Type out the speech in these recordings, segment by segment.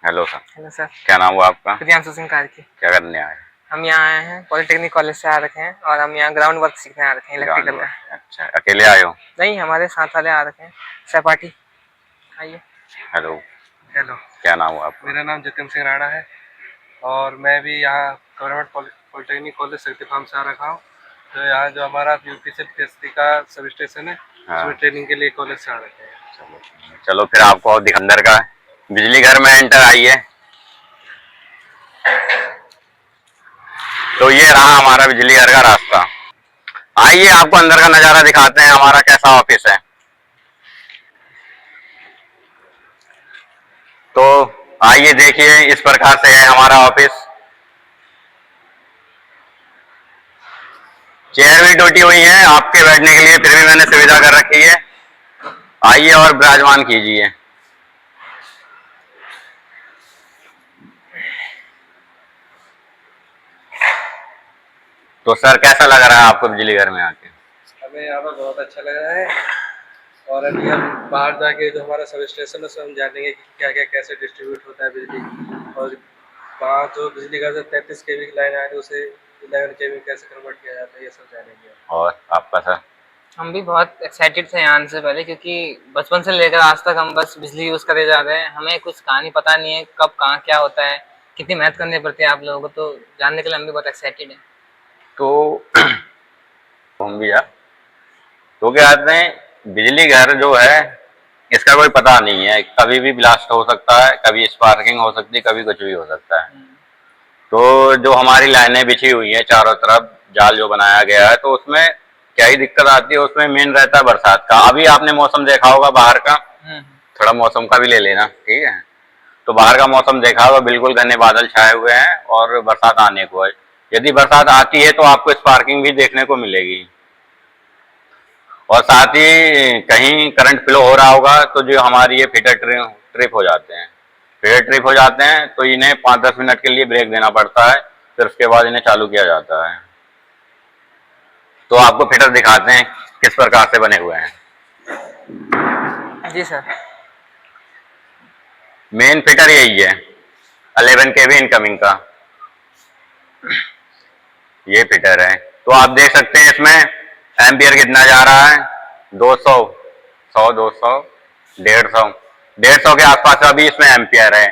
Hello sir. Hello sir. क्या नाम हुआ आपका? प्रियांशु सिंह कार्की। क्या करने आए? हम यहाँ आए हैं, पॉलिटेक्निक कॉलेज से आ रखे हैं और हम यहाँ ग्राउंड वर्क सीखने आ रखे हैं, ग्राउंड इलेक्ट्रिकल का। वर्क। अच्छा, अकेले आए हो? नहीं, हमारे साथ वाले आ रखे हैं, सहपाठी। आइए। हेलो। हेलो, क्या नाम हुआ आपका? मेरा नाम जतिन सिंह राणा है और मैं भी यहाँ गवर्नमेंट पॉलिटेक्निक कॉलेज शक्ति फार्म से आ रखा हूँ। तो यहाँ जो हमारा यूपीसी पीएससी का सब स्टेशन है, हाँ। उसमें ट्रेनिंग के लिए कॉलेज से आ रखे हैं। चलो चलो, फिर आपको और अंदर का बिजली घर में एंटर आइए। तो ये रहा हमारा बिजली घर का रास्ता। आइए, आपको अंदर का नजारा दिखाते हैं, हमारा कैसा ऑफिस है। तो आइए देखिए, इस प्रकार से है हमारा ऑफिस। चेयर भी टूटी हुई है आपके बैठने के लिए, फिर भी मैंने सुविधा कर रखी है। आइए और विराजमान कीजिए। तो सर, कैसा लग रहा है आपको बिजली घर में आके? हमें यहाँ पर बहुत अच्छा लग रहा है और अभी हम बाहर जाके जो हमारा सब स्टेशन है उसमें हम जानेंगे कि क्या क्या कैसे डिस्ट्रीब्यूट होता है बिजली, और वहाँ जो बिजली का जो 33 kV की लाइन आ रही है उसे 11 kV कैसे कन्वर्ट किया जाता है, ये सब जानेंगे। और आपका सर? हम भी बहुत एक्साइटेड थे आने से पहले, क्योंकि बचपन से लेकर आज तक हम बस बिजली यूज़ करे जा रहे हैं। हमें कुछ कहानी पता नहीं है कब कहाँ क्या होता है, कितनी मेहनत करनी पड़ती है आप लोगों को, तो जानने के लिए हम भी बहुत एक्साइटेड हैं। तो हम भी यार, तो क्या कहते हैं, बिजली घर जो है इसका कोई पता नहीं है, कभी भी ब्लास्ट हो सकता है, कभी स्पार्किंग हो सकती है, कभी कुछ भी हो सकता है। तो जो हमारी लाइनें बिछी हुई हैं चारों तरफ, जाल जो बनाया गया है, तो उसमें क्या ही दिक्कत आती है, उसमें मेन रहता है बरसात का। अभी आपने मौसम देखा होगा बाहर का, थोड़ा मौसम का भी ले लेना, ठीक है? तो बाहर का मौसम देखा होगा, बिल्कुल घने बादल छाए हुए हैं और बरसात आने को है। यदि बरसात आती है तो आपको स्पार्किंग भी देखने को मिलेगी, और साथ ही कहीं करंट फ्लो हो रहा होगा तो जो हमारी ये फिटर ट्रिप हो जाते हैं। फिटर ट्रिप हो जाते हैं तो इन्हें 5-10 मिनट के लिए ब्रेक देना पड़ता है, फिर उसके बाद इन्हें चालू किया जाता है। तो आपको फिटर दिखाते हैं किस प्रकार से बने हुए हैं। जी सर। मेन फिटर यही है, 11 kV इनकमिंग का ये फिटर है। तो आप देख सकते हैं इसमें एम्पियर कितना जा रहा है, 200, 100, 200, 150, 150 के आसपास अभी इसमें एम्पियर है।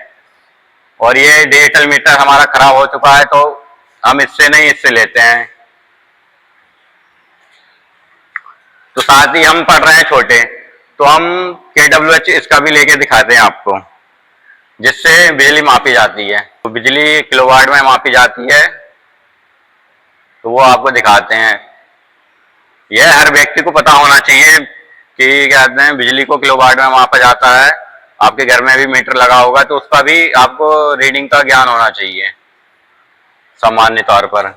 और ये डिजिटल मीटर हमारा खराब हो चुका है, तो हम इससे नहीं, इससे लेते हैं। तो साथ ही हम पढ़ रहे हैं छोटे, तो हम KWH इसका भी लेके दिखाते हैं आपको, जिससे बिजली मापी जाती है। तो बिजली किलोवाट में मापी जाती है, तो वो आपको दिखाते हैं। यह हर व्यक्ति को पता होना चाहिए कि क्या कहते हैं, बिजली को किलोवाट में मापा जाता है। आपके घर में भी मीटर लगा होगा तो उसका भी आपको रीडिंग का ज्ञान होना चाहिए सामान्य तौर पर।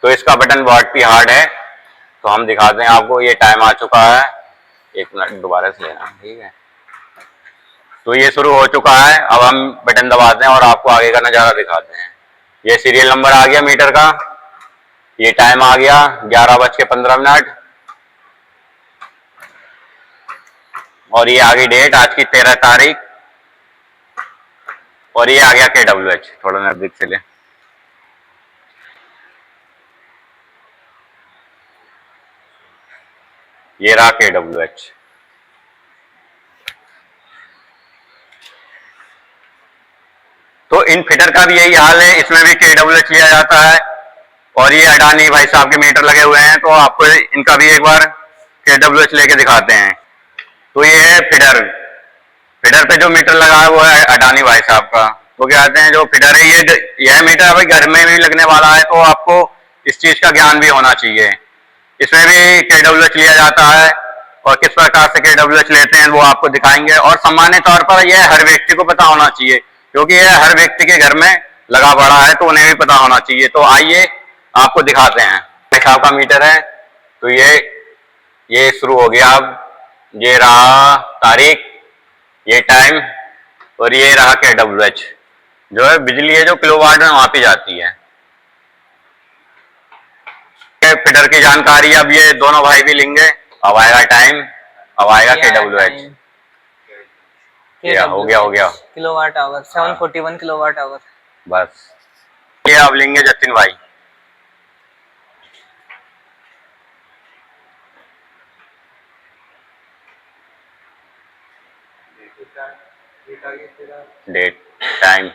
तो इसका बटन बहुत ही हार्ड है, तो हम दिखाते हैं आपको। ये टाइम आ चुका है, 1 मिनट दोबारा से लेना, ठीक है? तो ये शुरू हो चुका है, अब हम बटन दबाते हैं और आपको आगे का नज़ारा दिखाते हैं। ये सीरियल नंबर आ गया मीटर का, ये टाइम आ गया 11:15, और ये आ गई डेट, आज की 13 तारीख, और ये आ गया KWH। थोड़ा नजदीक से ले, ये रहा KWH। तो इन फिटर का भी यही हाल है, इसमें भी KWH लिया जाता है। और ये अडानी भाई साहब के मीटर लगे हुए हैं, तो आपको इनका भी एक बार KWH लेके दिखाते हैं। तो ये है फिडर। फिडर पे जो मीटर लगा है वो है अडानी भाई साहब का। तो क्या कहते हैं, जो फिडर है यह मीटर अभी घर में भी लगने वाला है, तो आपको इस चीज का ज्ञान भी होना चाहिए। इसमें भी KWH लिया जाता है, और किस प्रकार से KWH लेते हैं वो आपको दिखाएंगे। और सामान्य तौर पर यह हर व्यक्ति को पता होना चाहिए, क्योंकि यह हर व्यक्ति के घर में लगा पड़ा है, तो उन्हें भी पता होना चाहिए। तो आइए आपको दिखाते हैं। भाई साहब का मीटर है, तो ये शुरू हो गया। अब ये रहा तारीख, ये टाइम, और ये रहा KWH। जो है बिजली है जो किलोवाट में मापी जाती है। फिटर की जानकारी अब ये दोनों भाई भी लेंगे। अब आएगा टाइम, अब आएगा KWH। या हो गया किलोवाट आवर, 741 किलोवाट आवर। बस ये आप लेंगे जतिन भाई। डेट टाइम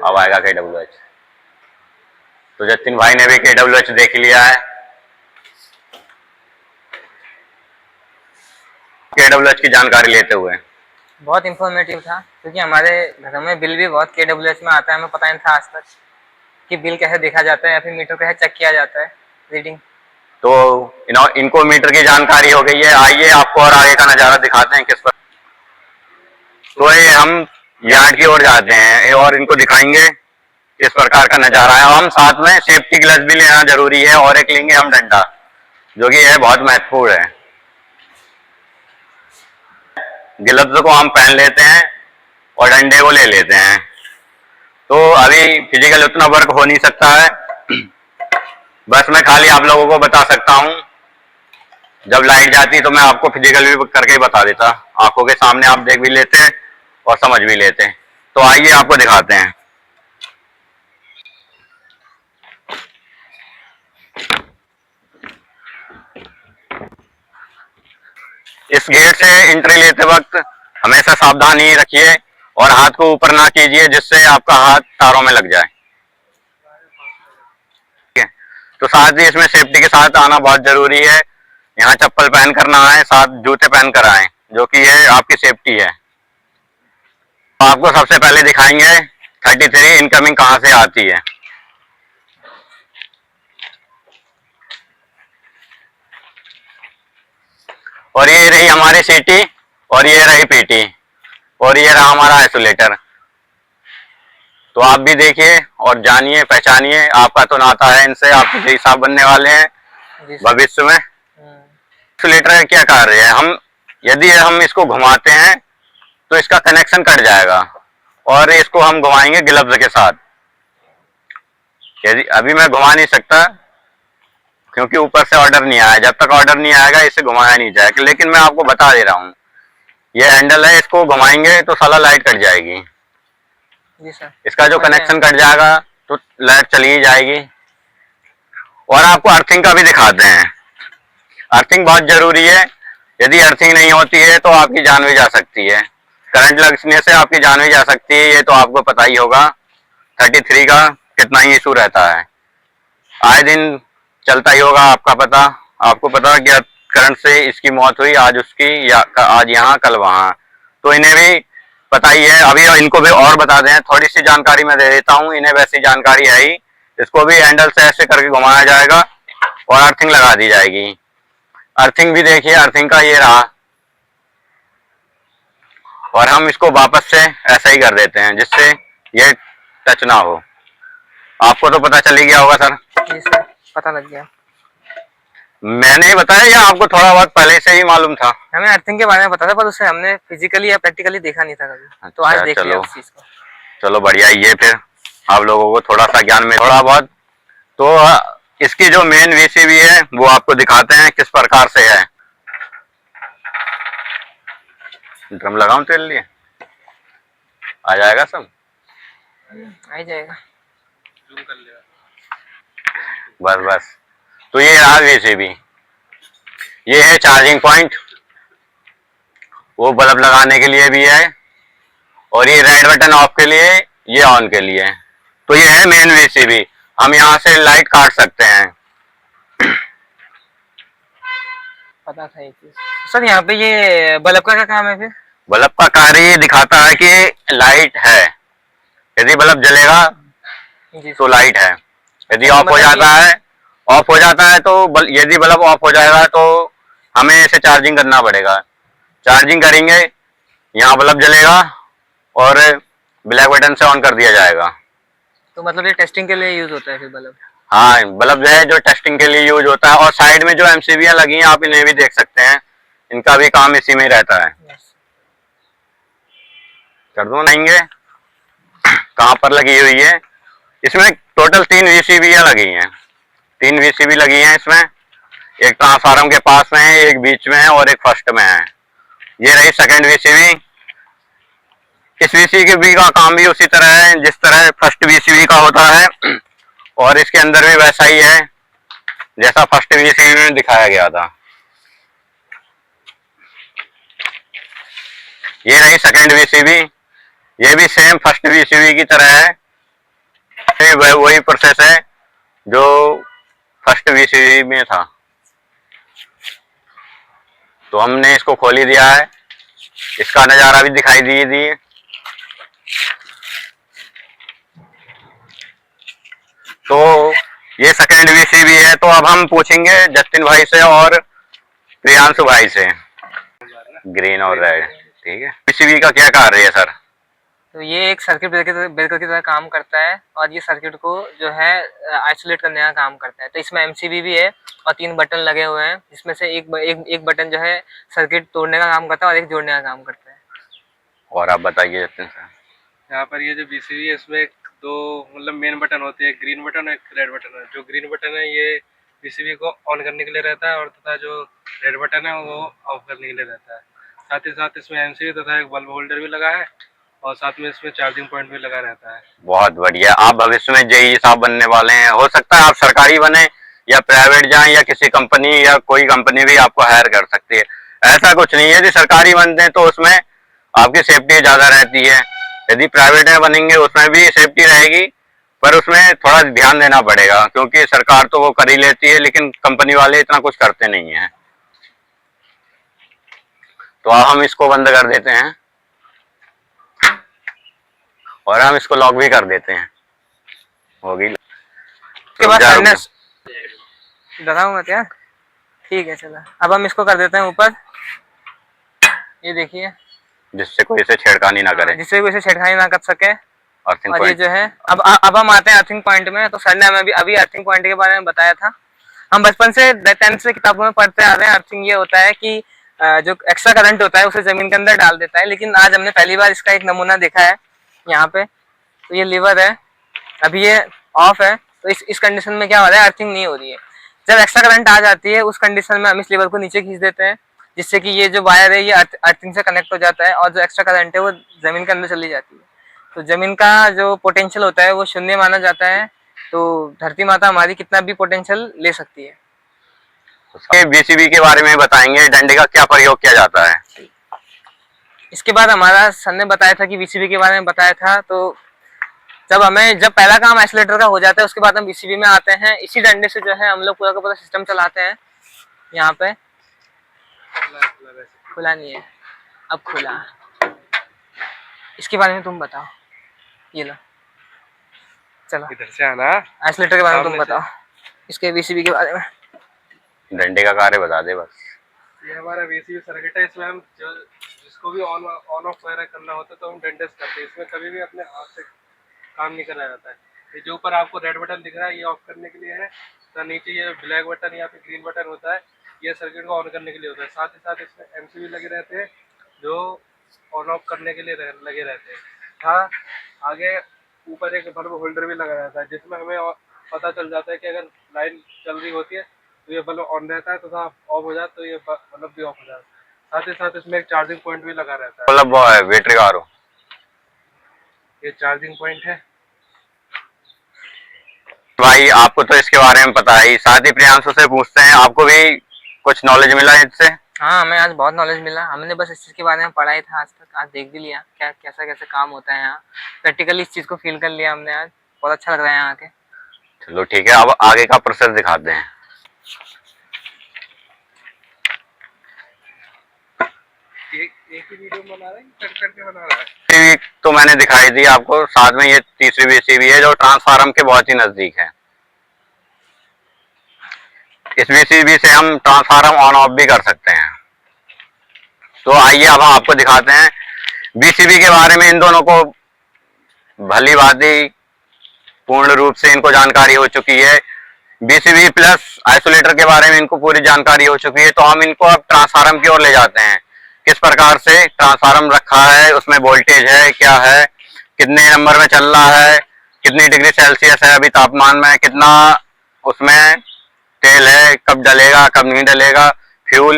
अब आएगा KWH। तो जतिन भाई ने भी KWH देख लिया है। KWH की जानकारी लेते हुए बहुत इंफॉर्मेटिव था, क्योंकि हमारे घर में बिल भी बहुत KWH में आता है, हमें पता नहीं था आज तक कि बिल कैसे देखा जाता है या फिर मीटर कैसे चेक किया जाता है रीडिंग। तो इनको मीटर की जानकारी हो गई है। आइए आपको और आगे का नज़ारा दिखाते हैं किस पर। तो ये हम यार्ड की ओर जाते हैं और इनको दिखाएंगे इस प्रकार का नज़ारा है। हम साथ में सेफ्टी ग्लव्स भी लेना जरूरी है और एक लेंगे हम डंडा, जो कि है बहुत महत्वपूर्ण है। ग्लव्स को हम पहन लेते हैं और डंडे को ले लेते हैं। तो अभी फिजिकल उतना वर्क हो नहीं सकता है, बस मैं खाली आप लोगों को बता सकता हूँ। जब लाइट जाती तो मैं आपको फिजिकल भी करके ही बता देता, आंखों के सामने आप देख भी लेते और समझ भी लेते। तो आइए आपको दिखाते हैं। इस गेट से एंट्री लेते वक्त हमेशा सावधानी रखिए और हाथ को ऊपर ना कीजिए, जिससे आपका हाथ तारों में लग जाए। ठीक है, तो साथ ही इसमें सेफ्टी के साथ आना बहुत जरूरी है। यहाँ चप्पल पहन कर ना आए, साथ जूते पहन कर आए, जो कि ये आपकी सेफ्टी है। तो आपको सबसे पहले दिखाएंगे 33 इनकमिंग कहाँ से आती है। और ये रही हमारी सीटी और ये रही पीटी और ये रहा हमारा आइसोलेटर। तो आप भी देखिए और जानिए, पहचानिए। आपका तो नाता है इनसे, आप तो साहब बनने वाले हैं भविष्य में। आइसोलेटर का क्या कार्य है? यदि हम इसको घुमाते हैं तो इसका कनेक्शन कट जाएगा और इसको हम घुमाएंगे ग्लव्स के साथ। यदि अभी मैं घुमा नहीं सकता क्योंकि ऊपर से ऑर्डर नहीं आया, जब तक ऑर्डर नहीं आएगा इसे घुमाया नहीं जाएगा, लेकिन मैं आपको बता दे रहा हूँ ये हैंडल है, इसको घुमाएंगे तो साला लाइट कट जाएगी। जी सर। इसका जो कनेक्शन कट जाएगा तो लाइट चली ही जाएगी। और आपको अर्थिंग का भी दिखाते हैं। अर्थिंग बहुत जरूरी है, यदि अर्थिंग नहीं होती है तो आपकी जान भी जा सकती है, करंट लगने से आपकी जान भी जा सकती है। ये तो आपको पता ही होगा 33 का कितना ही इशू रहता है, आए दिन चलता ही होगा। आपको पता कि करंट से इसकी मौत हुई, आज उसकी, या आज यहाँ कल वहाँ, तो इन्हें भी पता ही है। अभी इनको भी और बता दें, थोड़ी सी जानकारी मैं दे देता हूँ, इन्हें वैसी जानकारी है ही। इसको भी हैंडल से ऐसे करके घुमाया जाएगा और अर्थिंग लगा दी जाएगी। अर्थिंग भी देखिए, अर्थिंग का ये रहा, और हम इसको वापस से ऐसा ही कर देते हैं जिससे ये टच ना हो। आपको तो पता चल ही गया होगा सर। जी सर, पता लग गया। मैंने ही बताया या आपको थोड़ा बहुत पहले से ही मालूम था? हमें अर्थिंग के बारे में पता था, पर उसे हमने फिजिकली या प्रैक्टिकली देखा नहीं था कभी। तो आज देख लिया उस चीज को। चलो बढ़िया ही है, फिर आप लोगों को थोड़ा सा ज्ञान में थोड़ा बहुत। तो इसकी जो मेन VCB है वो आपको दिखाते हैं किस प्रकार से है। ड्रम लगाऊं तेरे लिए? आ जाएगा सब? आ ही जाएगा। बस तो ये रहा VCB। ये है चार्जिंग पॉइंट, वो बल्ब लगाने के लिए भी है, और ये रेड बटन ऑफ के लिए, ये ऑन के लिए। तो ये है मेन VCB। हम यहाँ से लाइट काट सकते हैं। पता था ये चीज। सर यहाँ पे ये बल्ब का क्या काम है फिर? बल्ब का कार्य ये दिखाता है कि लाइट है। यदि बल्ब जलेगा तो लाइट है, यदि ऑफ हो जाता है तो यदि बल्ब ऑफ हो जाएगा तो हमें इसे चार्जिंग करना पड़ेगा। चार्जिंग करेंगे, यहाँ बल्ब जलेगा और ब्लैक बटन से ऑन कर दिया जाएगा। तो मतलब ये टेस्टिंग के लिए यूज होता है फिर बल्ब? हाँ, बल्ब जो है जो टेस्टिंग के लिए यूज होता है। और साइड में जो MCBयां लगी हैं आप इन्हें भी देख सकते हैं, इनका भी काम इसी में रहता है। कर दो नहीं कहाँ पर लगी हुई है? इसमें टोटल 3 VCBयां लगी हैं। 3 VCB लगी हैं इसमें, एक ट्रांसफार्मर के पास में है, एक बीच में है और एक फर्स्ट में है। ये रही सेकंड VCB। इस वीसीबी का काम भी उसी तरह है जिस तरह फर्स्ट वीसीबी का होता है, और इसके अंदर भी वैसा ही है जैसा फर्स्ट वीसीबी में दिखाया गया था। ये रही सेकंड वीसीबी, ये भी सेम फर्स्ट वीसीबी की तरह है, वही प्रोसेस है जो फर्स्ट वीसीबी में था। तो हमने इसको खोल ही दिया है, इसका नज़ारा भी दिखाई दिए। तो ये सेकंड वीसीबी है। तो अब हम पूछेंगे जतिन भाई से और प्रियांशु भाई से, ग्रीन और रेड, ठीक है। वीसीबी का क्या कार्य है सर? तो ये एक सर्किट ब्रेकर की तरह काम करता है, और ये सर्किट को जो है आइसोलेट करने का काम करता है। तो इसमें एमसीबी भी है और 3 बटन लगे हुए हैं, जिसमें से एक बटन जो है सर्किट तोड़ने का काम करता है और एक जोड़ने का काम करता है। और आप बताइए जतिन सर। यहाँ पर ये जो बीसीबी है इसमें दो मतलब मेन बटन होते हैं, एक ग्रीन बटन और एक रेड बटन है। जो ग्रीन बटन है ये बीसीबी को ऑन करने के लिए रहता है, और तथा जो रेड बटन है वो ऑफ करने के लिए रहता है। साथ ही साथ इसमें एमसीबी तथा एक बल्ब होल्डर भी लगा है, और साथ में इसमें चार्जिंग पॉइंट भी लगा रहता है। बहुत बढ़िया। आप भविष्य में जेई साहब बनने वाले हैं, हो सकता है आप सरकारी बने या प्राइवेट जाएं, या किसी कंपनी या कोई कंपनी भी आपको हायर कर सकती है। ऐसा कुछ नहीं है, यदि सरकारी बनते हैं तो उसमें आपकी सेफ्टी ज्यादा रहती है, यदि प्राइवेट में बनेंगे उसमें भी सेफ्टी रहेगी, पर उसमें थोड़ा ध्यान देना पड़ेगा, क्योंकि सरकार तो वो कर ही लेती है लेकिन कंपनी वाले इतना कुछ करते नहीं है। तो हम इसको बंद कर देते हैं और हम इसको लॉक भी कर देते हैं। होगी उसके बाद बताऊंगा क्या? ठीक है चलो, अब हम इसको कर देते हैं ऊपर, ये देखिए, जिससे कोई इसे छेड़खानी ना करे, जिससे कोई इसे छेड़खानी ना कर सके। और ये जो है अब हम आते हैं अर्थिंग पॉइंट में। तो सर ने हमें अभी अर्थिंग पॉइंट के बारे में बताया था। हम बचपन से 10th से किताबों में पढ़ते आ रहे हैं। अर्थिंग ये होता है कि जो एक्स्ट्रा करंट होता है उसे जमीन के अंदर डाल देता है, लेकिन आज हमने पहली बार इसका एक नमूना देखा है यहाँ पे। तो ये लीवर है, अभी ये ऑफ है, तो इस कंडीशन में क्या हो रहा है, अर्थिंग नहीं हो रही है। जब एक्स्ट्रा करंट आ जाती है उस कंडीशन में हम इस लीवर को नीचे खींच देते हैं, जिससे कि ये जो वायर है ये अर्थिंग से कनेक्ट हो जाता है, और जो एक्स्ट्रा करंट है वो जमीन के अंदर चली जाती है। तो जमीन का जो पोटेंशियल होता है वो शून्य माना जाता है। तो धरती माता हमारी कितना भी पोटेंशियल ले सकती है। उसके बीसीबी के बारे में बताएंगे, डंडे का क्या प्रयोग किया जाता है। इसके बाद हमारा सर ने बताया था कि बीसीबी के बारे में बताया था। तो जब पहला काम आइसोलेटर का हो जाता है उसके बाद हम बीसीबी में आते हैं। इसी डंडे से जो है हम लोग पूरा का पूरा सिस्टम चलाते हैं। यहाँ पे खुला नहीं है, अब खुला। इसके बारे में तुम बताओ, ये लो चलो इधर से आना। आइसोलेटर के बारे में तुम बताओ, इसके बीसीबी के बारे में। डंडे का कार्य बता दे बस। ये हमारा बीसीबी सर्किट है, इसमें हम जिसको भी ऑन ऑफ वगैरह करना होता है तो हम डंडे से करते हैं। इसमें कभी भी अपने हाथ से काम नहीं कराया जाता है। ये जो ऊपर आपको रेड बटन दिख रहा है ये ऑफ करने के लिए है, तो नीचे ये ब्लैक बटन या फिर ग्रीन बटन होता है, ये सर्किट को ऑन करने के लिए होता है। साथ ही साथ इसमें एमसीबी लगे रहते हैं जो ऑन ऑफ करने के लिए लगे रहते हैं। हाँ, आगे ऊपर एक बल्ब होल्डर भी लगा रहता है, जिसमें हमें पता चल जाता है कि अगर लाइन चल रही होती है तो ये बल्ब ऑन रहता है, तो ऑफ हो जाता तो ये बल्ब भी ऑफ हो जाता है। साथ ही साथ इसमें एक चार्जिंग पॉइंट भी लगा रहता है। मतलब वो है बैटरी कार हो, ये चार्जिंग पॉइंट है। भाई आपको तो इसके बारे में पता है, साथ ही प्रियांशु से पूछते हैं, आपको भी कुछ नॉलेज मिला इससे? हाँ, हमें आज बहुत नॉलेज मिला। हमने बस इस चीज़ के बारे में पढ़ा ही था आज तक, आज देख भी लिया क्या कैसा कैसे काम होता है यहाँ। प्रैक्टिकली इस चीज़ को फील कर लिया हमने आज, बहुत अच्छा लग रहा है यहाँ आके। चलो ठीक है, अब आगे का प्रोसेस दिखाते हैं। एक ही वीडियो बना रहा है, कट करके बना रहा है? तो मैंने दिखाई दी आपको, साथ में ये तीसरी बीसीबी है जो ट्रांसफार्मर के बहुत ही नजदीक है। इस बीसीबी से हम ट्रांसफार्मर ऑन ऑफ भी कर सकते हैं। तो आइए अब हम आपको दिखाते हैं बीसीबी के बारे में। इन दोनों को भली भांति पूर्ण रूप से इनको जानकारी हो चुकी है। बीसीबी प्लस आइसोलेटर के बारे में इनको पूरी जानकारी हो चुकी है। तो हम इनको अब ट्रांसफार्मर की ओर ले जाते हैं, किस प्रकार से ट्रांसफार्मर रखा है, उसमें वोल्टेज है क्या है, कितने नंबर में चल रहा है, कितनी डिग्री सेल्सियस है अभी तापमान में, कितना उसमें तेल है, कब डलेगा कब नहीं डलेगा, फ्यूल।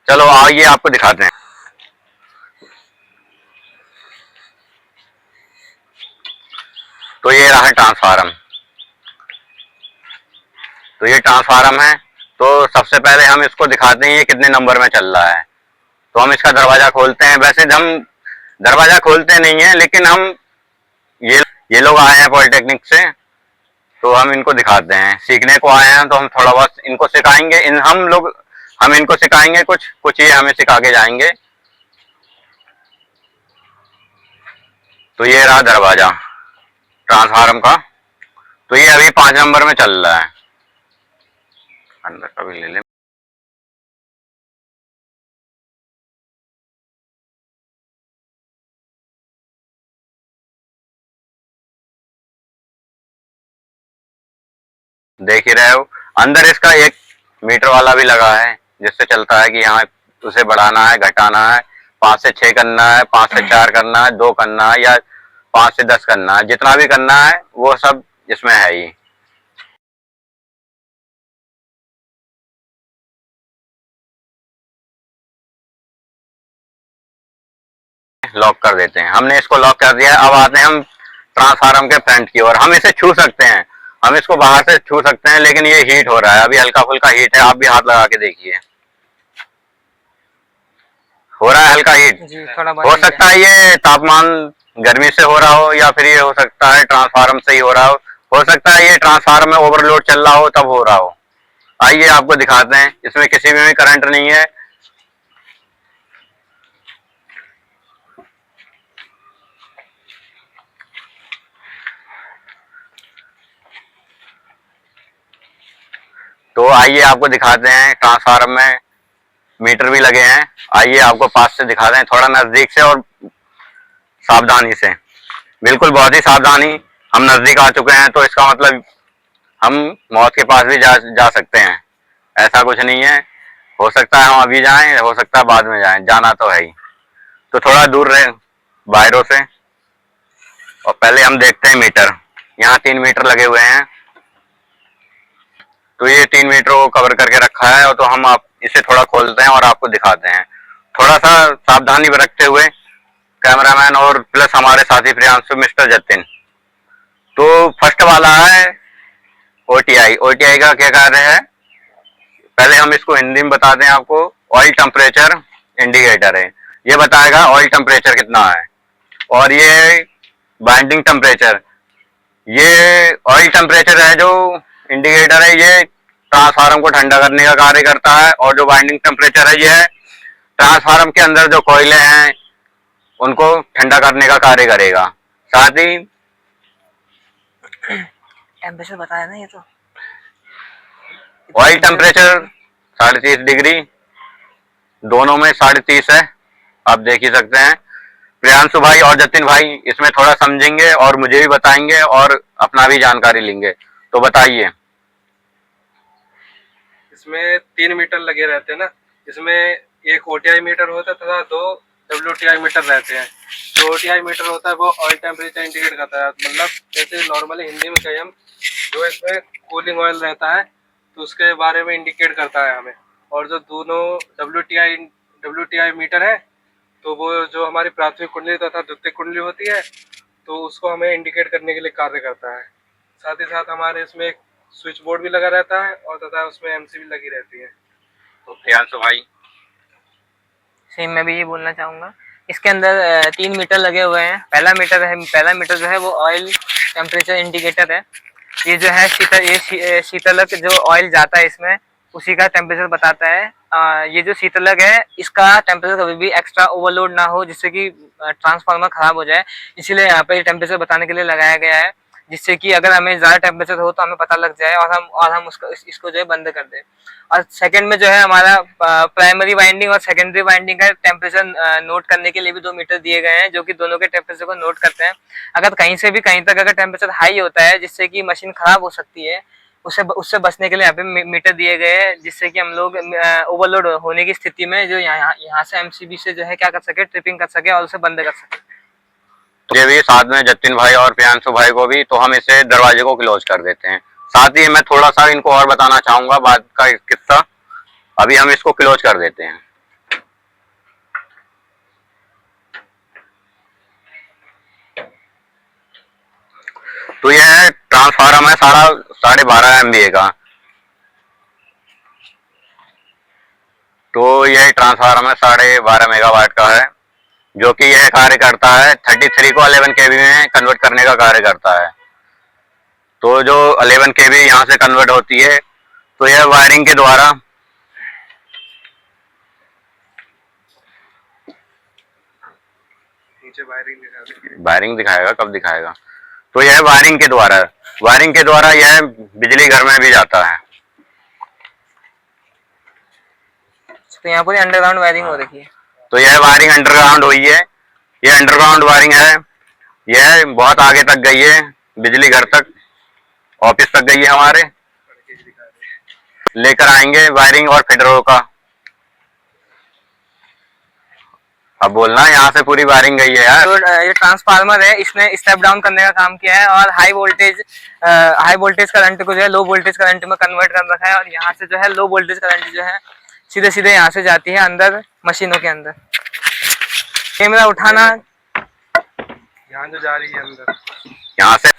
चलो आइए आपको दिखाते हैं। तो ये रहा ट्रांसफार्म। तो ये ट्रांसफार्म है। तो सबसे पहले हम इसको दिखाते हैं ये कितने नंबर में चल रहा है। तो हम इसका दरवाजा खोलते हैं। वैसे हम दरवाजा खोलते नहीं है, लेकिन हम ये लोग आए हैं पॉलिटेक्निक से, तो हम इनको दिखाते हैं। सीखने को आए हैं तो हम थोड़ा बहुत इनको सिखाएंगे। हम इनको सिखाएंगे, कुछ ये हमें सिखा के जाएंगे। तो ये रहा दरवाजा ट्रांसफार्म का। तो ये अभी 5 नंबर में चल रहा है। अंदर का भी ले लें। देख ही रहे हो, अंदर इसका 1 मीटर वाला भी लगा है, जिससे चलता है कि यहाँ उसे बढ़ाना है, घटाना है, 5 से 6 करना है, 5 से 4 करना है, 2 करना है, या 5 से 10 करना है। जितना भी करना है वो सब इसमें है ही। लॉक कर देते हैं। हमने इसको लॉक कर दिया है। अब आते हैं हम ट्रांसफार्मर के फ्रंट की ओर। हम इसे छू सकते हैं, हम इसको बाहर से छू सकते हैं, लेकिन ये हीट हो रहा है अभी, हल्का फुल्का हीट है। आप भी हाथ लगा के देखिए, हो रहा है हल्का हीट। जी, थोड़ा हो सकता है ये तापमान गर्मी से हो रहा हो, या फिर ये हो सकता है ट्रांसफार्मर से ही हो रहा हो सकता है ये ट्रांसफार्मर में ओवरलोड चल रहा हो तब हो रहा हो। आइए आपको दिखाते हैं। इसमें किसी में भी करंट नहीं है। तो आइए आपको दिखाते हैं। ट्रांसफार्मर में मीटर भी लगे हैं। आइए आपको पास से दिखाते हैं, थोड़ा नजदीक से और सावधानी से। बिल्कुल बहुत ही सावधानी। हम नजदीक आ चुके हैं, तो इसका मतलब हम मौत के पास भी जा सकते हैं। ऐसा कुछ नहीं है। हो सकता है हम अभी जाएं, हो सकता है बाद में जाएं, जाना तो है ही। तो थोड़ा दूर रहे वायरों से। और पहले हम देखते हैं मीटर। यहाँ 3 मीटर लगे हुए हैं। तो ये 3 मीटर को कवर करके रखा है। और तो हम इसे थोड़ा खोलते हैं और आपको दिखाते हैं, थोड़ा सा सावधानी बरतते हुए। कैमरामैन और प्लस हमारे साथी प्रियांशु, मिस्टर जतिन। तो फर्स्ट वाला है ओटीआई। ओटीआई का क्या कार्य है, पहले हम इसको हिंदी में बताते हैं आपको। ऑयल टेम्परेचर इंडिकेटर है। ये बताएगा ऑयल टेम्परेचर कितना है। और ये बाइंडिंग टेम्परेचर, ये ऑयल टेम्परेचर है जो इंडिकेटर है, ये ट्रांसफार्मर को ठंडा करने का कार्य करता है। और जो बाइंडिंग टेम्परेचर है, ये ट्रांसफार्मर के अंदर जो कोयले हैं उनको ठंडा करने का कार्य करेगा। साथ ही टेम्परेचर बताया ना, ये तो ऑयल टेम्परेचर 30.5 डिग्री, दोनों में 30.5 है। आप देख ही सकते हैं। प्रियांशु भाई और जतिन भाई इसमें थोड़ा समझेंगे और मुझे भी बताएंगे और अपना भी जानकारी लेंगे। तो बताइए। इसमें 3 मीटर लगे रहते हैं ना। इसमें एक ओटीआई मीटर होता है तथा 2 डब्ल्यूटीआई मीटर रहते हैं। जो ओटीआई मीटर होता है वो ऑयल टेम्परेचर इंडिकेट करता है। मतलब जैसे नॉर्मली हिंदी में कहें हम, जो इसमें कूलिंग ऑयल रहता है तो उसके बारे में इंडिकेट करता है हमें। और जो दोनों डब्ल्यूटीआई मीटर है, तो वो जो हमारी प्राथमिक कुंडली तथा द्वितीयक कुंडली होती है, तो उसको हमें इंडिकेट करने के लिए कार्य करता है। साथ ही साथ हमारे इसमें एक स्विच बोर्ड भी लगा रहता है और तथा उसमें एमसी भी लगी रहती है। तो प्रियांशु भाई। सेम मैं भी ये बोलना चाहूँगा। इसके अंदर 3 मीटर लगे हुए हैं। पहला मीटर जो है वो ऑयल टेम्परेचर इंडिकेटर है। ये जो है शीतलक जो ऑयल जाता है इसमें, उसी का टेम्परेचर बताता है। ये जो शीतलक है, इसका टेम्परेचर कभी भी एक्स्ट्रा ओवरलोड ना हो, जिससे कि ट्रांसफार्मर खराब हो जाए। इसीलिए यहाँ पे टेम्परेचर बताने के लिए लगाया गया है, जिससे कि अगर हमें ज़्यादा टेम्परेचर हो तो हमें पता लग जाए और हम इसको जो है बंद कर दें। और सेकंड में जो है हमारा प्राइमरी वाइंडिंग और सेकेंडरी वाइंडिंग का टेम्परेचर नोट करने के लिए भी 2 मीटर दिए गए हैं, जो कि दोनों के टेम्परेचर को नोट करते हैं। अगर कहीं से भी कहीं तक अगर टेम्परेचर हाई होता है, जिससे कि मशीन खराब हो सकती है, उससे बचने के लिए यहाँ पे मीटर दिए गए हैं, जिससे कि हम लोग ओवरलोड होने की स्थिति में जो यहाँ से एमसीबी से जो है क्या कर सके, ट्रिपिंग कर सके और उसे बंद कर सके। मुझे भी साथ में जतिन भाई और प्रियांशु भाई को भी। तो हम इसे दरवाजे को क्लोज कर देते हैं। साथ ही मैं थोड़ा सा इनको और बताना चाहूंगा बाद का किस्सा। अभी हम इसको क्लोज कर देते हैं। ट्रांसफार्मर है 12.5 MVA का। तो यह ट्रांसफार्मर 12.5 मेगावाट का है, जो कि यह कार्य करता है 33 को 11 kV में कन्वर्ट करने का कार्य करता है। तो जो 11 kV यहाँ से कन्वर्ट होती है, तो यह वायरिंग के द्वारा नीचे वायरिंग वायरिंग दिखाएगा, कब दिखाएगा? तो यह वायरिंग के द्वारा यह बिजली घर में भी जाता है। तो यहाँ पर अंडरग्राउंड वायरिंग हो रखी है। तो यह वायरिंग अंडरग्राउंड हुई है, यह अंडरग्राउंड वायरिंग है, यह बहुत आगे तक गई है, बिजली घर तक, ऑफिस तक गई है हमारे। लेकर आएंगे वायरिंग और फीडरों का। अब बोलना, यहाँ से पूरी वायरिंग गई है यार। तो ये ट्रांसफार्मर है, इसने स्टेप डाउन करने का काम किया है और हाई वोल्टेज करंट को जो है लो वोल्टेज करंट में कन्वर्ट कर रखा है। और यहाँ से जो है लो वोल्टेज करंट जो है सीधे सीधे यहाँ से जाती है अंदर मशीनों के अंदर। कैमरा उठाना, यहाँ जो जा रही है अंदर यहाँ से।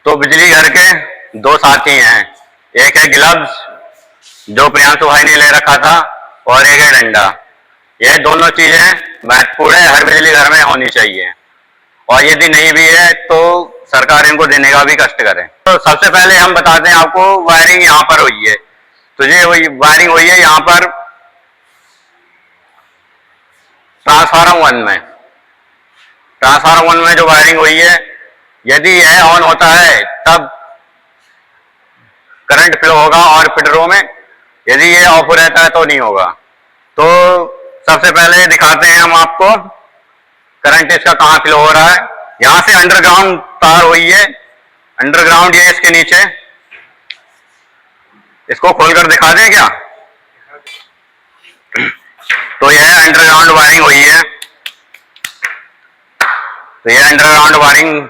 तो बिजली घर के दो साथी हैं, एक है ग्लव्स जो प्रियांशु भाई ने ले रखा था, और एक है डंडा। यह दोनों चीजें महत्वपूर्ण है, हर बिजली घर में होनी चाहिए, और यदि नहीं भी है तो सरकार इनको देने का भी कष्ट करे। तो सबसे पहले हम बताते हैं आपको, वायरिंग यहाँ पर हुई है। तो ये वायरिंग हुई है यहाँ पर ट्रांसफार्मर 1 में जो वायरिंग हुई है, यदि यह ऑन होता है तब करंट फ्लो होगा और फीडरों में, यदि ये ऑफ रहता है तो नहीं होगा। तो सबसे पहले दिखाते हैं हम आपको करंट इसका कहाँ फ्लो हो रहा है। यहाँ से अंडरग्राउंड तार हुई है, अंडरग्राउंड ये इसके नीचे, इसको खोलकर दिखा दें क्या? तो यह अंडरग्राउंड वायरिंग हुई है। तो यह अंडरग्राउंड वायरिंग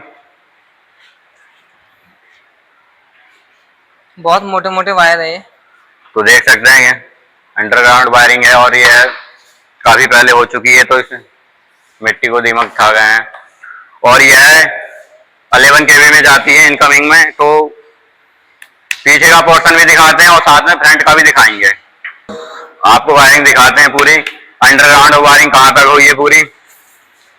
बहुत मोटे मोटे वायर है ये। तो देख सकते हैं, ये अंडरग्राउंड वायरिंग है और ये काफी पहले हो चुकी है, तो इस मिट्टी को दीमक खा गए हैं। और यह 11 kV में जाती है इनकमिंग में। तो पीछे का पोर्शन भी दिखाते हैं और साथ में फ्रंट का भी दिखाएंगे। आपको वायरिंग दिखाते हैं पूरी, अंडरग्राउंड वायरिंग कहाँ तक हुई है पूरी।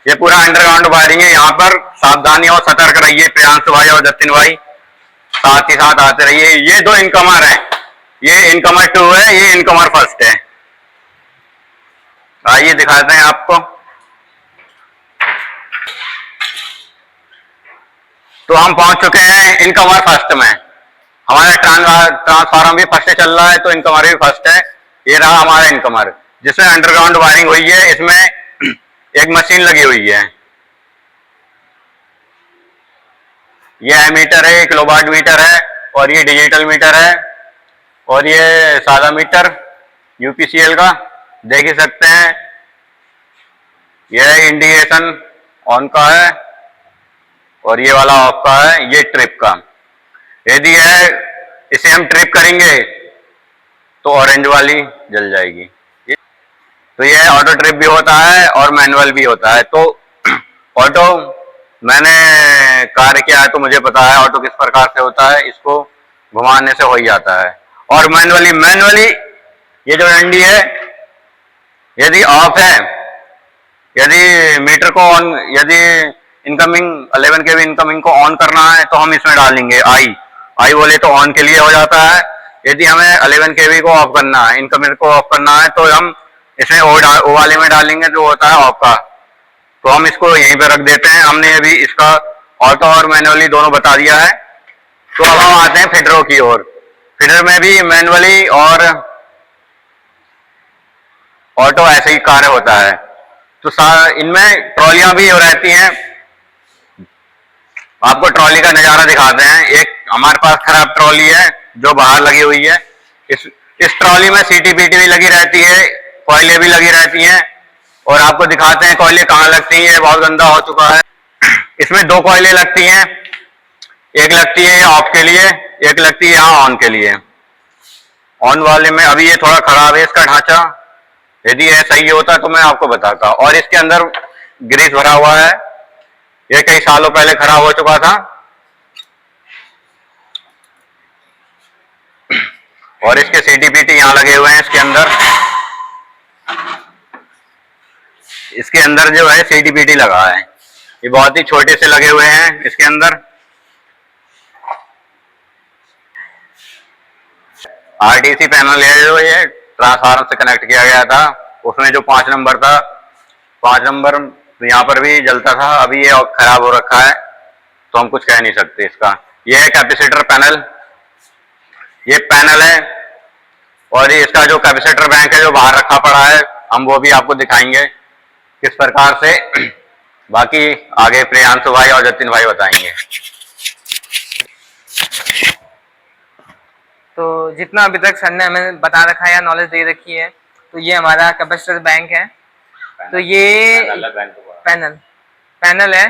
ये पूरा अंडरग्राउंड वायरिंग है। यहाँ पर सावधानी और सतर्क रहिए, प्रियांशु भाई और जतिन भाई साथ ही साथ आते रहिए। ये दो इनकमर है, ये इनकमर 2 है, ये इनकमर 1 है। आइए दिखाते हैं आपको। तो हम पहुंच चुके हैं इनकमर 1 में। हमारा ट्रांसफार्मर भी फर्स्ट चल रहा है, तो इनकमर भी 1 है। ये रहा हमारा इनकमर, जिसमें अंडरग्राउंड वायरिंग हुई है। इसमें एक मशीन लगी हुई है, ये एमीटर है, किलोवाट मीटर है, और ये डिजिटल मीटर है, और ये सादा मीटर यूपीसीएल का देख ही सकते हैं। यह इंडिकेशन ऑन का है और ये वाला ऑफ का है, ये ट्रिप का। यदि इसे हम ट्रिप करेंगे तो ऑरेंज वाली जल जाएगी। तो यह ऑटो ट्रिप भी होता है और मैनुअल भी होता है। तो ऑटो मैंने कार्य किया है तो मुझे पता है ऑटो किस प्रकार से होता है, इसको घुमाने से हो ही जाता है। और मैनुअली ये जो डंडी है, यदि ऑफ है, यदि मीटर को ऑन, यदि इनकमिंग 11 kV इनकमिंग को ऑन करना है तो हम इसमें डालेंगे आई बोले तो ऑन के लिए हो जाता है। यदि हमें 11 kV को ऑफ करना है, इनकमिंग को ऑफ करना है, तो हम इसमें ओ वाले में डालेंगे जो होता है ऑफ का। तो हम इसको यहीं पे रख देते हैं। हमने अभी इसका ऑटो और मैनुअली दोनों बता दिया है। तो अब हम आते हैं फीडरों की ओर। फीडर में भी मैनुअली और ऑटो ऐसे ही कार्य होता है। तो इनमें ट्रॉलियां भी रहती हैं। आपको ट्रॉली का नजारा दिखाते हैं। एक हमारे पास खराब ट्रॉली है जो बाहर लगी हुई है। इस ट्रॉली में सीटीपीटी भी लगी रहती है, कोयले भी लगी रहती हैं, और आपको दिखाते हैं कोयले कहाँ लगती हैं। बहुत गंदा हो चुका है। इसमें 2 कोयले लगती हैं, एक लगती है ऑफ के लिए, एक लगती है यहाँ ऑन के लिए। ऑन वाले में अभी ये थोड़ा खराब है इसका ढांचा, यदि ये सही होता तो मैं आपको बताता। और इसके अंदर ग्रीस भरा हुआ है, ये कई सालों पहले खराब हो चुका था। और इसके CDPT यहाँ लगे हुए हैं इसके अंदर जो है CDPT लगा है। ये बहुत ही छोटे से लगे हुए हैं इसके अंदर। RTC पैनल है जो ये ट्रांसफार्मर से कनेक्ट किया गया था, उसमें जो 5 नंबर था, 5 नंबर यहाँ पर भी जलता था, अभी ये खराब हो रखा है तो हम कुछ कह नहीं सकते इसका। ये है कैपेसिटर पैनल, ये पैनल है और ये इसका जो कैपेसिटर बैंक है जो बाहर रखा पड़ा है, हम वो भी आपको दिखाएंगे किस प्रकार से। बाकी आगे प्रियांशु भाई और जतिन भाई बताएंगे। तो जितना अभी तक सर ने हमें बता रखा है या नॉलेज दे रखी है, तो ये हमारा कैपेसिटर बैंक है। तो ये पैनल है।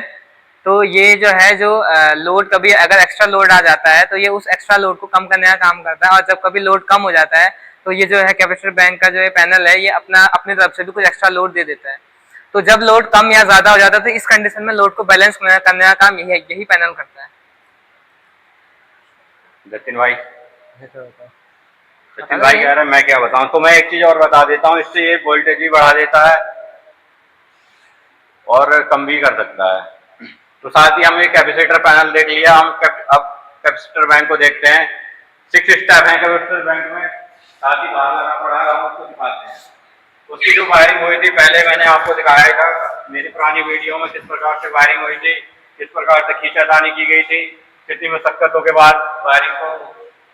तो ये जो है जो लोड कभी अगर एक्स्ट्रा लोड आ जाता है तो ये उस एक्स्ट्रा लोड को कम करने का काम करता है, और जब कभी लोड कम हो जाता है तो ये जो है कैपेसिटर बैंक का जो है पैनल है, ये अपनी तरफ से भी कुछ एक्स्ट्रा लोड दे देता है। तो जब लोड कम या ज्यादा हो जाता है तो इस कंडीशन में लोड को बैलेंस करने का काम यही पैनल करता है। जतिन भाई कह रहा है, मैं क्या बताऊं। तो मैं एक चीज और बता देता हूँ, इससे ये वोल्टेज भी बढ़ा देता है और कम भी कर सकता है। तो साथ ही हमने कैपेसिटर पैनल देख लिया, हम अब कैपेसिटर बैंक को देखते हैं। 6 स्टेप है कैपेसिटर बैंक में, साथ ही बाहर लगा पड़ा है, हम उसको दिखाते हैं। उसकी जो वायरिंग हुई थी पहले मैंने आपको दिखाया था मेरी पुरानी वीडियो में, किस प्रकार से वायरिंग हुई थी, किस प्रकार से खींचातानी की गई थी, कितनी मशक्कतों के बाद वायरिंग को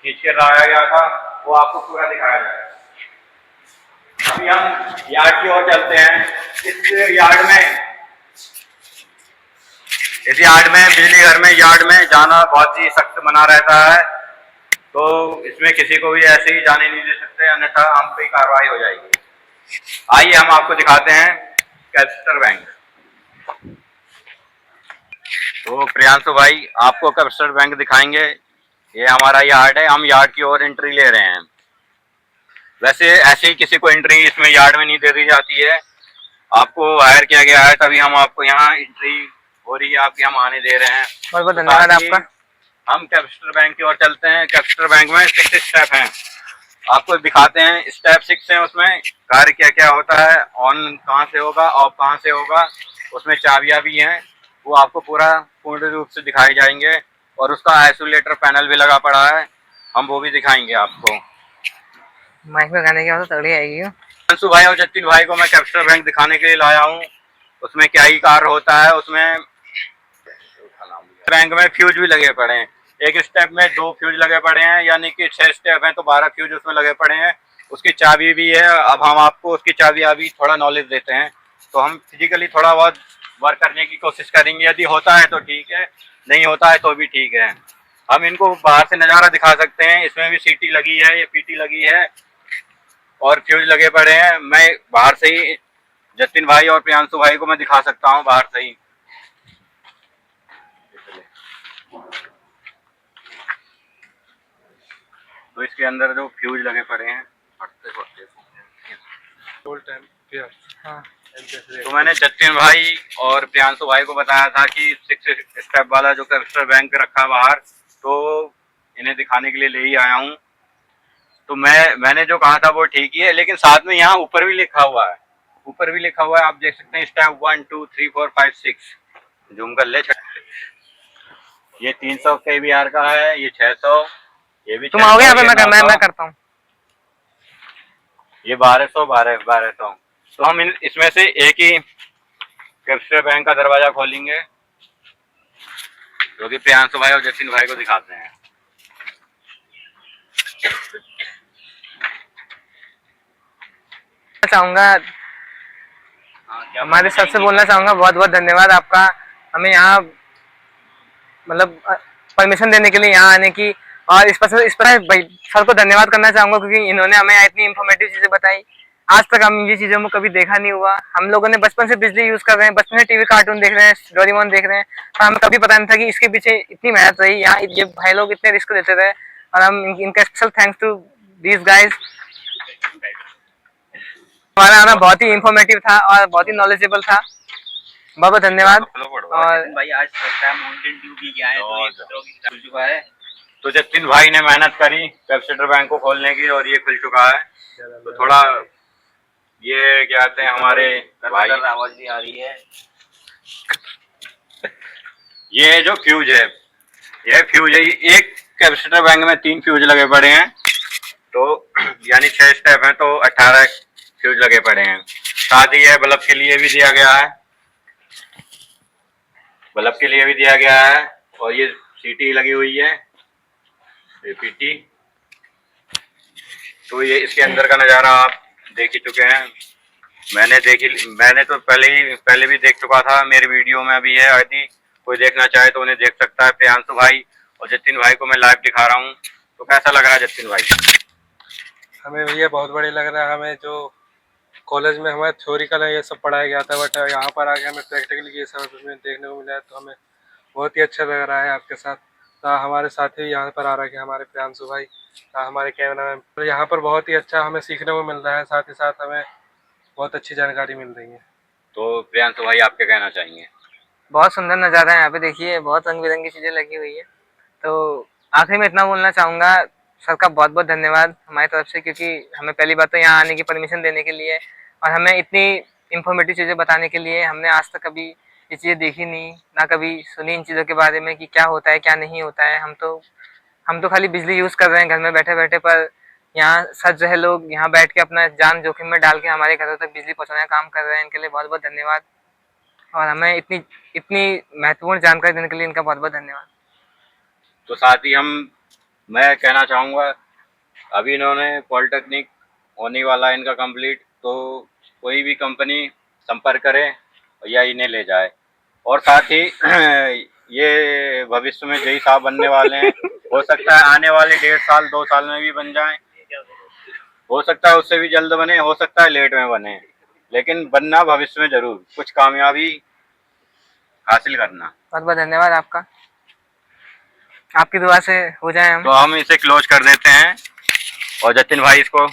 खींच कर लाया गया था, वो आपको पूरा दिखाया जाएगा। अभी हम यार्ड की ओर चलते हैं। इस यार्ड में बिजली घर में यार्ड में जाना बहुत ही सख्त मना रहता है, तो इसमें किसी को भी ऐसे ही जाने नहीं दे सकते, अन्यथा हम पे कार्रवाई हो जाएगी। आइए हम आपको दिखाते हैं कैपेसिटर बैंक। तो प्रियांशु भाई आपको कैपेसिटर बैंक दिखाएंगे। ये हमारा यार्ड है, हम यार्ड की ओर एंट्री ले रहे हैं। वैसे ऐसे ही किसी को एंट्री इसमें यार्ड में नहीं दे दी जाती है, आपको हायर किया गया है तभी हम आपको यहाँ एंट्री हो रही है, आपके हम आने दे रहे हैं। बहुत बहुत धन्यवाद आपका। हम कैपेसिटर बैंक की ओर चलते हैं। कैपेसिटर बैंक में 6 स्टेप हैं, आपको दिखाते हैं। स्टेप 6 है, उसमें कार्य क्या क्या होता है, ऑन कहाँ से होगा, ऑफ कहाँ से होगा, उसमें चाबियां भी हैं, वो आपको पूरा पूर्ण रूप से दिखाए जाएंगे। और उसका आइसोलेटर पैनल भी लगा पड़ा है, हम वो भी दिखाएंगे आपको। माइक में गाने की आवाज तगड़ी आएगी। अंशु भाई और जतिन भाई को मैं कैपेसिटर बैंक दिखाने के लिए लाया हूँ। उसमें क्या ही कार्य होता है, उसमें बैंक में फ्यूज भी लगे पड़े हैं। एक स्टेप में 2 फ्यूज लगे पड़े हैं, यानी कि 6 स्टेप हैं तो 12 फ्यूज उसमें लगे पड़े हैं। उसकी चाबी भी है। अब हम आपको उसकी चाबी अभी थोड़ा नॉलेज देते हैं, तो हम फिजिकली थोड़ा बहुत वर्क करने की कोशिश करेंगे। यदि होता है तो ठीक है, नहीं होता है तो भी ठीक है। हम इनको बाहर से नज़ारा दिखा सकते हैं। इसमें भी सीटी लगी है, ये पीटी लगी है और फ्यूज लगे पड़े हैं। मैं बाहर से ही जतिन भाई और प्रियांशु भाई को मैं दिखा सकता हूँ बाहर से ही। तो इसके अंदर जो फ्यूज लगे पड़े हैं हाँ। तो मैंने जतिन भाई और प्रियांशु भाई को बताया था कि 6 स्टेप वाला जो कैपेसिटर बैंक रखा बाहर, तो इन्हें दिखाने के लिए ले ही आया हूँ। तो मैंने जो कहा था वो ठीक ही है, लेकिन साथ में यहाँ ऊपर भी लिखा हुआ है, ऊपर भी लिखा हुआ है, आप देख सकते हैं स्टेप 1 2 3 4 5 6। जूम कर ले। ये 300 kVAR का है, ये 600, ये भी तुम आओगे यहाँ पे? मैं करता हूँ। ये 1200। तो हम इसमें से एक ही कैपेसिटर बैंक का दरवाजा खोलेंगे, जो कि प्रियांशु भाई और जतिन भाई को दिखाते हैं। चाहूंगा हमारे सर से बोलना चाहूंगा, बहुत बहुत धन्यवाद आपका हमें यहाँ मतलब परमिशन देने के लिए यहाँ आने की। और इस पर सर को धन्यवाद करना चाहूंगा, क्योंकि इन्होंने हमें इतनी इंफॉर्मेटिव चीजें बताई। आज तक हम ये चीजों में कभी देखा नहीं हुआ। हम लोगों ने बचपन से बिजली यूज कर रहे हैं, बचपन से टीवी कार्टून देख रहे हैं, डोरेमोन देख रहे हैं, पर हमें कभी पता नहीं था कि इसके पीछे इतनी मेहनत रही। यहाँ ये भाई लोग इतने रिस्क लेते थे, और हम इनका special thanks to these guys. हमारा आना बहुत ही इंफॉर्मेटिव था और बहुत ही नॉलेजेबल था। बहुत बहुत धन्यवाद। और भाई आज माउंटेन ड्यू भी गया है, तो ये चुका है। तो जतिन भाई ने मेहनत करी वेबसाइटर बैंक को खोलने की और ये खुल चुका है। तो थोड़ा ये क्या कहते हैं हमारे भाई, आवाज नहीं आ रही है। ये जो फ्यूज है, ये फ्यूज है, एक कैपेसिटर बैंक में 3 फ्यूज लगे पड़े हैं, तो यानी 6 स्टेप हैं, तो 18 फ्यूज लगे पड़े हैं। साथ ही ये बल्ब के लिए भी दिया गया है, बल्ब के लिए भी दिया गया है। और ये सीटी लगी हुई है, ये पीटी। तो ये इसके अंदर का नज़ारा आप देख ही चुके हैं। मैंने तो पहले भी देख चुका था, मेरी वीडियो में अभी है। यदि कोई देखना चाहे तो उन्हें देख सकता है। प्रियांशु भाई और जतिन भाई को मैं लाइव दिखा रहा हूँ। तो कैसा लग रहा है जतिन भाई? हमें भैया बहुत बढ़िया लग रहा है। हमें जो कॉलेज में हमारे थ्योरिकल है ये सब पढ़ाया गया था, बट यहाँ पर आके हमें प्रैक्टिकली ये सब हमें देखने को मिला है, तो हमें बहुत ही अच्छा लग रहा है आपके साथ। हमारे साथी भी यहाँ पर आ रहे हैं, हमारे प्रियांशु भाई, हमारे कैमरा मैन। तो यहाँ पर बहुत ही अच्छा हमें सीखने को मिल रहा है, साथ ही साथ हमें बहुत अच्छी जानकारी मिल रही है। तो प्रियांशु भाई आप क्या कहना चाहेंगे? बहुत सुंदर नज़ारा है यहाँ पे, देखिए बहुत रंग बिरंगी चीज़ें लगी हुई है। तो आखिर में इतना बोलना चाहूँगा, सर का बहुत बहुत धन्यवाद हमारी तरफ से, क्योंकि हमें पहली बात तो यहाँ आने की परमिशन देने के लिए और हमें इतनी इन्फॉर्मेटिव चीज़ें बताने के लिए। हमने आज तक कभी ये चीज़ें देखी नहीं, ना कभी सुनी इन चीज़ों के बारे में कि क्या होता है क्या नहीं होता है। हम तो खाली बिजली यूज़ कर रहे हैं घर में बैठे बैठे, पर यहाँ सर जो है लोग यहाँ बैठ के अपना जान जोखिम में डाल के हमारे घरों तक बिजली पहुँचाने का काम कर रहे हैं। इनके लिए बहुत बहुत धन्यवाद, और हमें इतनी इतनी महत्वपूर्ण जानकारी देने के लिए इनका बहुत बहुत धन्यवाद। तो साथ ही मैं कहना चाहूँगा, अभी इन्होंने पॉलिटेक्निक होने वाला है इनका कंप्लीट, तो कोई भी कंपनी संपर्क करे या इन्हें ले जाए। और साथ ही ये भविष्य में जेई साहब बनने वाले हैं, हो सकता है आने वाले 1.5 साल 2 साल में भी बन जाएं, हो सकता है उससे भी जल्द बने, हो सकता है लेट में बने, लेकिन बनना भविष्य में जरूर, कुछ कामयाबी हासिल करना। बहुत बहुत धन्यवाद आपका, आपकी दुआ से हो जाए हम। तो हम इसे क्लोज कर देते हैं और जतिन भाई इसको